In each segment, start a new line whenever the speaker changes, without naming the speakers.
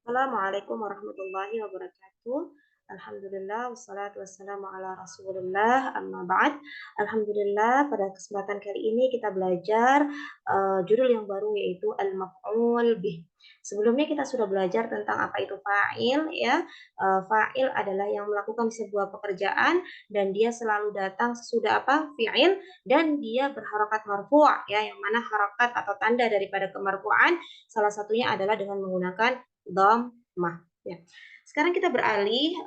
Assalamualaikum warahmatullahi wabarakatuh. Alhamdulillah wassalatu wassalamu ala Rasulillah amma ba'd. Alhamdulillah pada kesempatan kali ini kita belajar judul yang baru yaitu al-maf'ul bih. Sebelumnya kita sudah belajar tentang apa itu fa'il ya. Fa'il adalah yang melakukan sebuah pekerjaan dan dia selalu datang sesudah apa? Fi'il dan dia berharokat marfu' ya, yang mana harokat atau tanda daripada kemarfu'an salah satunya adalah dengan menggunakan dhammah ya. Sekarang kita beralih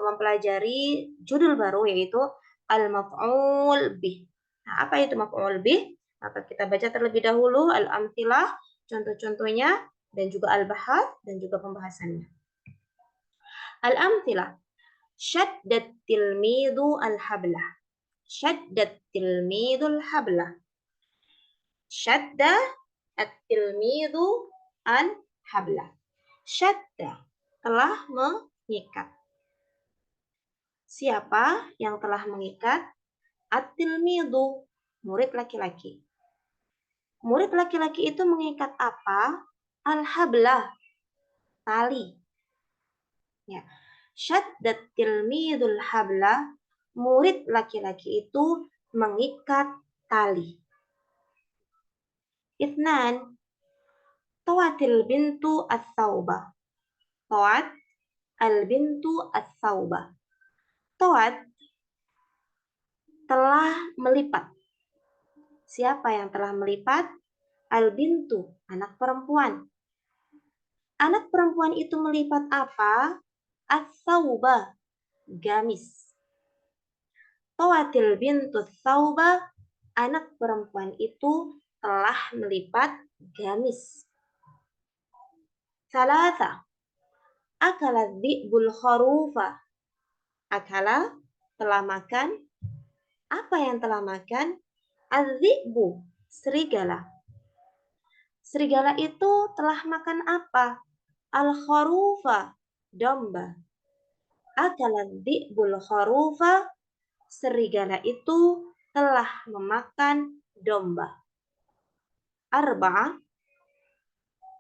mempelajari judul baru yaitu al-maf'ul bih. Nah, apa itu maf'ul bih? Maka kita baca terlebih dahulu al-amthilah, contoh-contohnya dan juga al-bahath dan juga pembahasannya. Al-amthilah, syaddat tilmidu al-hablah. Syaddat tilmidu al-hablah. Syadda at-tilmidu al-hablah. Syadda telah mengikat. Siapa yang telah mengikat? At-tilmidu, murid laki-laki. Murid laki-laki itu mengikat apa? Al-hablah, tali. Ya. Syaddat tilmidul hablah, murid laki-laki itu mengikat tali. Itsnan, tawatil bintu as-sauba. Tawat al-bintu as-sauba. Tawat telah melipat. Siapa yang telah melipat? Al-bintu, anak perempuan. Anak perempuan itu melipat apa? As-sauba, gamis. Tawatil bintu as-sauba, anak perempuan itu telah melipat gamis. Salasa, akala dhi'bul kharufa. Akala, telah makan. Apa yang telah makan? Az-dhi'bu, serigala. Serigala itu telah makan apa? Al-kharufa, domba. Akala dhi'bul kharufa, serigala itu telah memakan domba. Arba'a,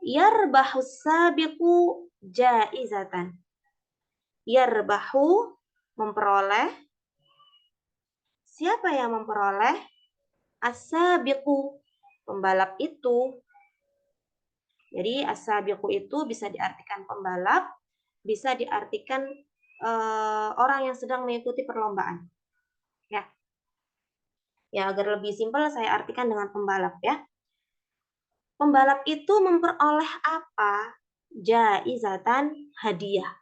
yarbahu sabiqu jaizatan. Yarbahu, memperoleh. Siapa yang memperoleh? As-sabiqu, pembalap itu. Jadi as-sabiqu itu bisa diartikan pembalap, bisa diartikan orang yang sedang mengikuti perlombaan. Ya. Ya, agar lebih simpel saya artikan dengan pembalap ya. Pembalap itu memperoleh apa? Jaizatan, hadiah.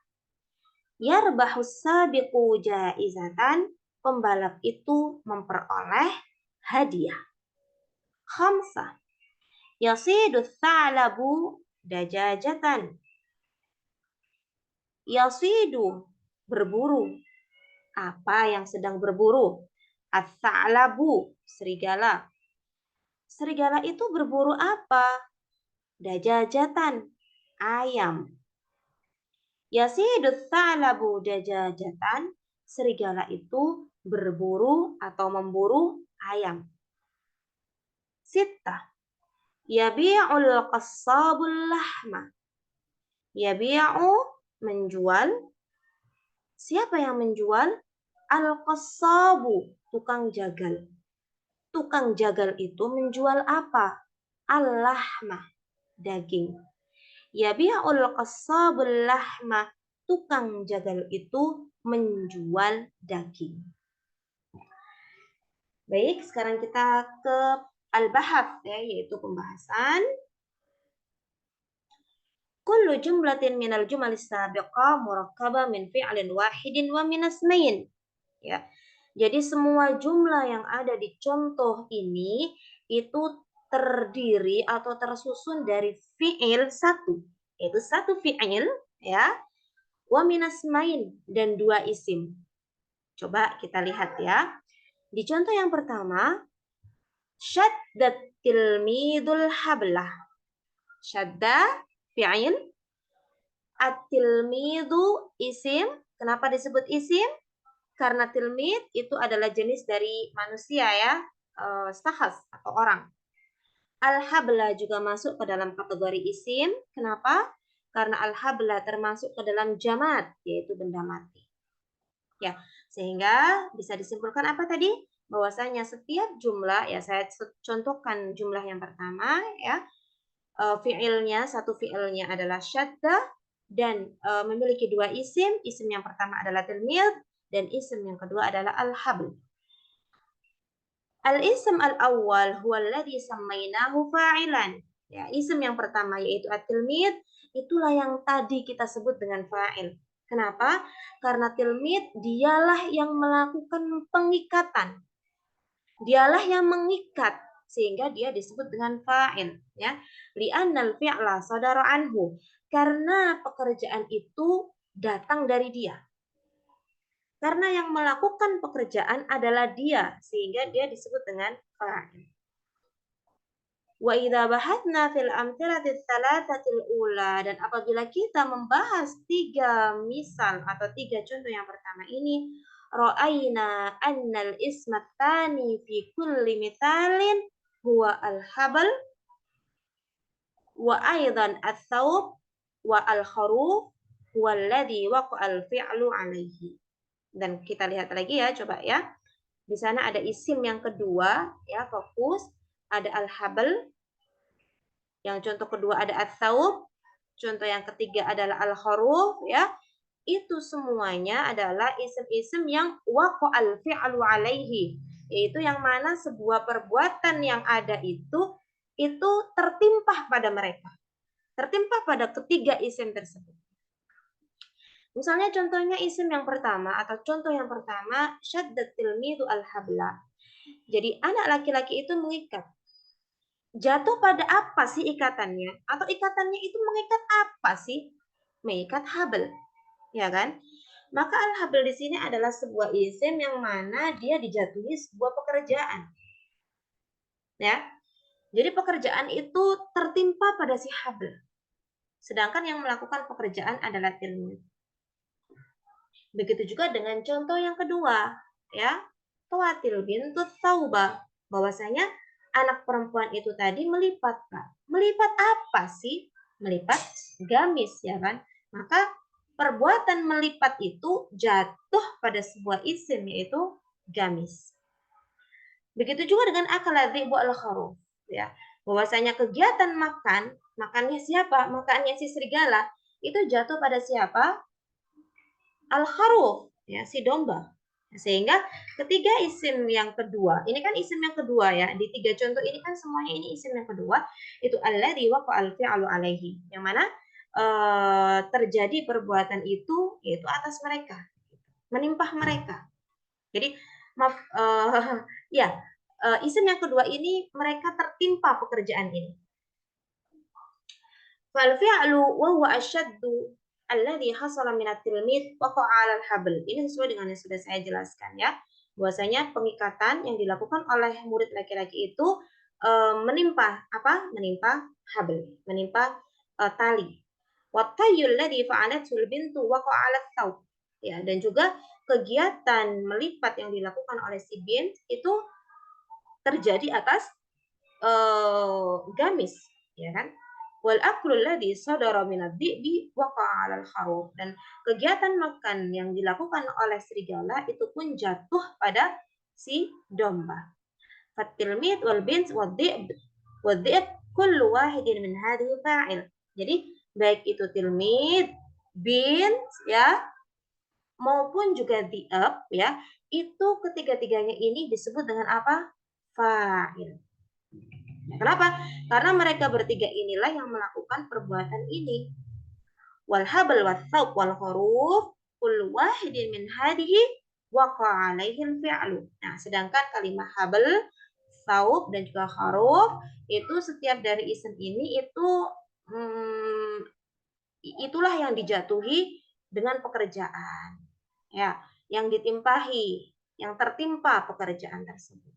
Yarbahus sabiqu jaizatan, pembalap itu memperoleh hadiah. Khamsah, yasidu thalabu dajajatan. Yasidu, berburu. Apa yang sedang berburu? As-sa'labu, serigala. Serigala itu berburu apa? Dajajatan, ayam. Yasidu thalabu dajajatan, serigala itu berburu atau memburu ayam. Sittah, yabi'ul qassabul lahma. Yabi'u, menjual. Siapa yang menjual? Al-qassabu, tukang jagal. Tukang jagal itu menjual apa? Al-lahma, daging. Yabi'ul qassabul lahma, tukang jagal itu menjual daging. Baik, sekarang kita ke al-bahath ya, yaitu pembahasan. Kullu jumlatin minal jumalis sabiqah murakkabah min fi'lin wahidin wa min asnayn. Ya. Jadi semua jumlah yang ada di contoh ini itu terdiri atau tersusun dari fi'il satu, yaitu satu fi'il ya, wa min asmain, dan dua isim. Coba kita lihat ya. Di contoh yang pertama, syaddat tilmidul hablah. Syadda fi'il, at-tilmidu isim. Kenapa disebut isim? Karena tilmid itu adalah jenis dari manusia ya, sahas atau orang. Al-habla juga masuk ke dalam kategori isim. Kenapa? karena al-habla termasuk ke dalam jamad, yaitu benda mati. Ya, sehingga bisa disimpulkan apa tadi? Bahwasanya setiap jumlah, ya saya contohkan jumlah yang pertama ya, fiilnya, satu fiilnya adalah syadda dan memiliki dua isim. Isim yang pertama adalah tilmid dan isim yang kedua adalah al-habl. Al-ism al-awwal huwa alladhi sammainahu fa'ilan. Ya, isim yang pertama yaitu at-tilmid, itulah yang tadi kita sebut dengan fa'il. Kenapa? Karena tilmid dialah yang melakukan pengikatan. Dialah yang mengikat sehingga dia disebut dengan fa'il, ya. Li'annal fi'la sadara anhu. Karena pekerjaan itu datang dari dia. Karena yang melakukan pekerjaan adalah dia, sehingga dia disebut dengan fa'il. Wa idza bahatna fil amthilati tsalatsatil ula, dan apabila kita membahas tiga misal atau tiga contoh yang pertama ini, ra'ayna annal isma tsani fi kulli mithalin huwa al-habl wa aidan ats-tsawb wa al-kharuf huwa alladhi waqa'a al-fi'lu 'alaihi. Dan kita lihat lagi ya, coba ya. Di sana ada isim yang kedua, ya, fokus. Ada al-habl. Yang contoh kedua ada ats-tsawb. Contoh yang ketiga adalah al-kharuf, ya. Itu semuanya adalah isim-isim yang waqa'al fi'lu 'alaihi, yaitu yang mana sebuah perbuatan yang ada itu tertimpa pada mereka. Tertimpa pada ketiga isim tersebut. Misalnya contohnya isim yang pertama atau contoh yang pertama, syaddat tilmidu al-habla. Jadi anak laki-laki itu mengikat. Jatuh pada apa sih ikatannya? Atau ikatannya itu mengikat apa sih? Mengikat habl, ya kan? Maka al-habl di sini adalah sebuah isim yang mana dia dijatuhi sebuah pekerjaan. Ya. Jadi pekerjaan itu tertimpa pada si habl. Sedangkan yang melakukan pekerjaan adalah tilmid. Begitu juga dengan contoh yang kedua, ya. Tuatil bintu tauba, bahwasanya anak perempuan itu tadi melipat, Pak. Melipat apa sih? Melipat gamis, ya kan? Maka perbuatan melipat itu jatuh pada sebuah isim, yaitu gamis. Begitu juga dengan akala dzi'bu al-kharuf, ya. Bahwasanya kegiatan makannya siapa? Makannya si serigala, itu jatuh pada siapa? Al-kharuf, ya, si domba. Sehingga ketiga isim yang kedua, ini kan isim yang kedua ya, di tiga contoh ini kan semuanya ini isim yang kedua, itu alladzi waqa'al fi'lu 'alaihi, yang mana terjadi perbuatan itu yaitu atas mereka, menimpa mereka. Jadi maaf, ya, isim yang kedua ini mereka tertimpa pekerjaan ini. Fal fi'lu wa huwa asyaddu alladhi hasala min at-tilmid waqa'a 'ala al-habl. Ini sesuai dengan yang sudah saya jelaskan ya. Bahwasanya pengikatan yang dilakukan oleh murid laki-laki itu menimpa apa? Menimpa habl, menimpa tali. Wa tayyul ladhi fa'alathu al-bintu waqa'a 'ala ats-tsawb. Ya, dan juga kegiatan melipat yang dilakukan oleh si bint itu terjadi atas gamis, ya kan? Wal aklu alladhi sadara min ad-dhi'bi waqa'a 'alal kharuf, dan kegiatan makan yang dilakukan oleh serigala itu pun jatuh pada si domba. Fatilmid wal bint wad dhi'b kullu wahidin min hadhihi fa'il. Jadi baik itu tilmid, bint ya, maupun juga dhi'b ya, itu ketiga-tiganya ini disebut dengan apa? Fa'il. Kenapa? Karena mereka bertiga inilah yang melakukan perbuatan ini. Wal habl was thawb wal huruf kullu wahidin min hadhihi waqa 'alaihi al-fi'lu. Nah, sedangkan kalimat habl, thawb dan juga huruf itu setiap dari isim ini itu itulah yang dijatuhi dengan pekerjaan. Ya, yang ditimpahi, yang tertimpa pekerjaan tersebut.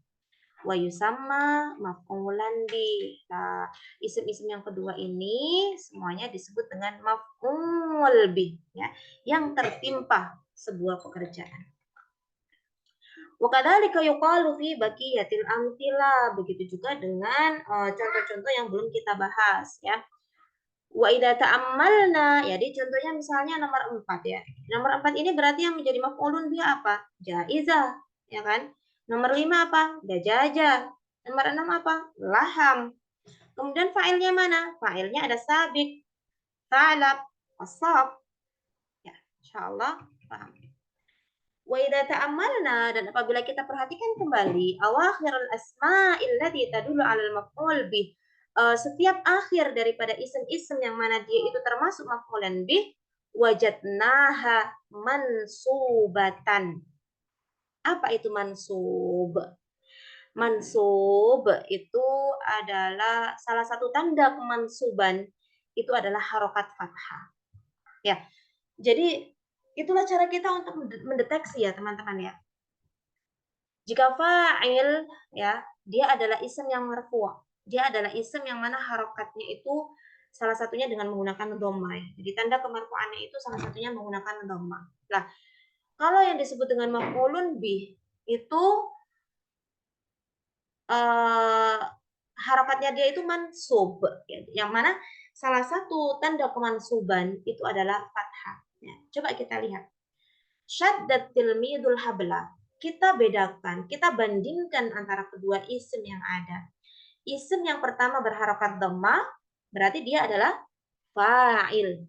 Wa yusamma maf'ulan bi. Nah, isim-isim yang kedua ini semuanya disebut dengan maf'ul bi, ya, yang tertimpa sebuah pekerjaan. Wa kadzalika yuqalu fi baqiyatil amthila. Begitu juga dengan contoh-contoh yang belum kita bahas, ya. Wa idza ta'ammalna, ya, di contohnya misalnya nomor 4 ya. Nomor 4 ini berarti yang menjadi maf'ulun bihi apa? Jaizah, ya kan? Nomor 5 apa? Dajaja. Nomor 6 apa? Laham. Kemudian fa'ilnya mana? Fa'ilnya ada sabik, talab, qasab. Ya, insyaallah paham. Wa idza ta'ammalna, dan apabila kita perhatikan kembali awakhirul asma'il lati tadullu 'alal maf'ul bih, setiap akhir daripada isim-isim yang mana dia itu termasuk maf'ulan bih, wajadnaha mansubatan. Apa itu mansub? Mansub itu adalah salah satu tanda kemansuban itu adalah harokat fathah. Ya, jadi itulah cara kita untuk mendeteksi ya teman-teman ya. Jika fa'il ya, dia adalah isim yang marfu'. Dia adalah isim yang mana harokatnya itu salah satunya dengan menggunakan dhammah. Jadi tanda kemarfu'annya itu salah satunya menggunakan dhammah. Nah, kalau yang disebut dengan maf'ulun bih itu harokatnya dia itu mansub, yang mana salah satu tanda kemansuban itu adalah fathah. Ya, coba kita lihat. Syaddat tilmidul habla. Kita bedakan, kita bandingkan antara kedua isim yang ada. Isim yang pertama berharokat dhammah, berarti dia adalah fa'il.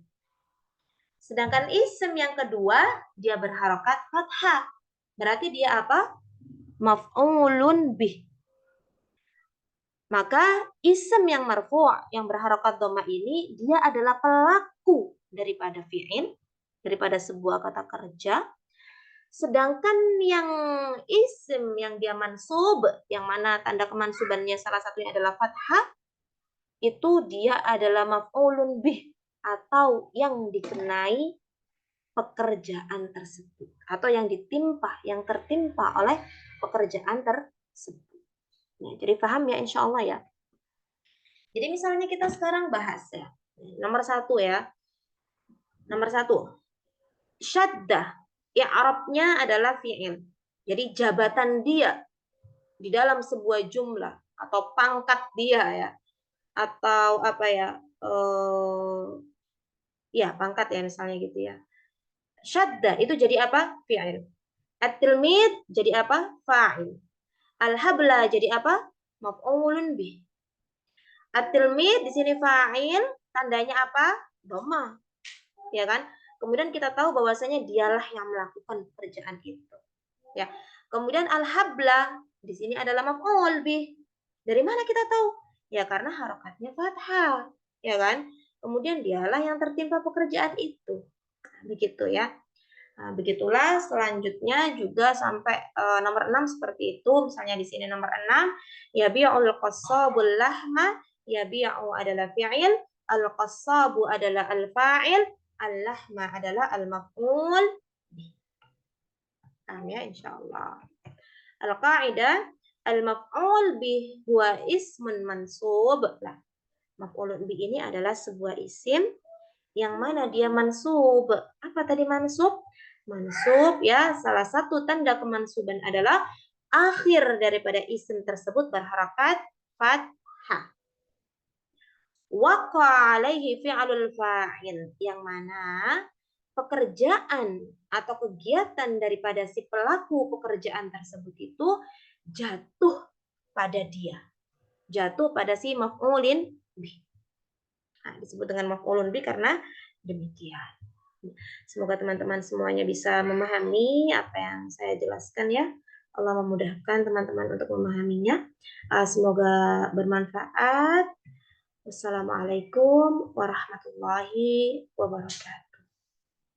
Sedangkan isim yang kedua, dia berharokat fathah. Berarti dia apa? Maf'ulun bih. Maka isim yang marfu' yang berharokat dhammah ini, dia adalah pelaku daripada fi'il, daripada sebuah kata kerja. Sedangkan yang isim yang dia mansub, yang mana tanda kemansubannya salah satunya adalah fathah, itu dia adalah maf'ulun bih, atau yang dikenai pekerjaan tersebut, atau yang ditimpa, yang tertimpa oleh pekerjaan tersebut. Nah, jadi paham ya insya Allah ya. Jadi misalnya kita sekarang bahas ya. Nomor 1 ya. Nomor 1. Syaddah. Ya, Arabnya adalah fi'il. Jadi jabatan dia di dalam sebuah jumlah atau pangkat dia ya. Atau apa ya? Ya, pangkat ya misalnya gitu ya. Syaddah itu jadi apa? Fi'il. At-tilmid jadi apa? Fa'il. Al-habla jadi apa? Maf'ulun bih. At-tilmid di sini fa'il, tandanya apa? Dhammah. Ya kan? Kemudian kita tahu bahwasanya dialah yang melakukan pekerjaan itu. Ya. Kemudian al-habla di sini adalah maf'ul bih. Dari mana kita tahu? Ya karena harokatnya fathah, ya kan? Kemudian dialah yang tertimpa pekerjaan itu. Begitu ya. Nah, begitulah selanjutnya juga sampai nomor 6 seperti itu. Misalnya di sini nomor 6, yabi'ul qassabul lahma, yabi'u adalah fi'il, al-qassabu adalah al-fa'il, al-lahma adalah al-maf'ul. Paham ya insyaallah. Al-qa'idah al-maf'ul bih huwa ismun mansub. Lah, maf'ulun bih ini adalah sebuah isim yang mana dia mansub. Apa tadi mansub? Mansub ya, salah satu tanda kemansuban adalah akhir daripada isim tersebut berharakat fathah. Waqa alaihi fi'lul fa'il, yang mana pekerjaan atau kegiatan daripada si pelaku pekerjaan tersebut itu jatuh pada dia. Jatuh pada si maf'ulin bih. Nah, disebut dengan maf'ulun bih karena demikian. Semoga teman-teman semuanya bisa memahami apa yang saya jelaskan ya. Allah memudahkan teman-teman untuk memahaminya. Semoga bermanfaat. Wassalamualaikum warahmatullahi wabarakatuh.